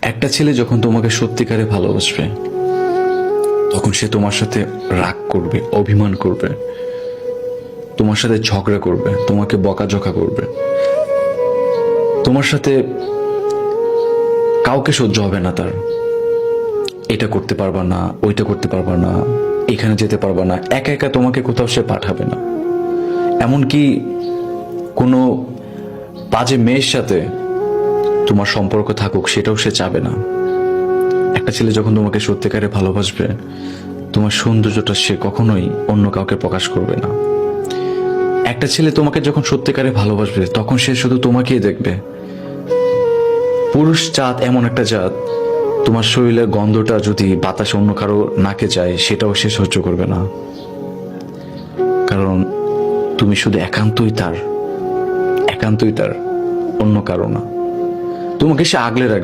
একটা ছেলে যখন তোমাকে সত্যিকারে ভালোবাসবে তখন সে তোমার সাথে রাগ করবে, অভিমান করবে, তোমার সাথে ঝগড়া করবে, তোমাকে বকাঝকা করবে, তোমার সাথে কাউকে সহ্য হবে না তার। এটা করতে পারবা না, ওইটা করতে পারবা না, এখানে যেতে পারবা না, একা একা তোমাকে কোথাও সে পাঠাবে না। এমনকি কোনো বাজে মেয়ের সাথে তোমার সম্পর্ক থাকুক সেটাও সে চাবে না। একটা ছেলে যখন তোমাকে সত্যিকারে ভালোবাসবে তোমার সৌন্দর্যটা সে কখনোই অন্য কাউকে প্রকাশ করবে না। একটা ছেলে তোমাকে যখন সত্যিকারে ভালোবাসবে তখন সে শুধু তোমাকেই দেখবে। পুরুষ জাত এমন একটা জাত, তোমার শরীরের গন্ধটা যদি বাতাসে অন্য কারো নাকে যায় সেটাও সে সহ্য করবে না, কারণ তুমি শুধু একান্তই তার, একান্তই তার, অন্য কারো না। তোমাকে সে আগলে রাখবে।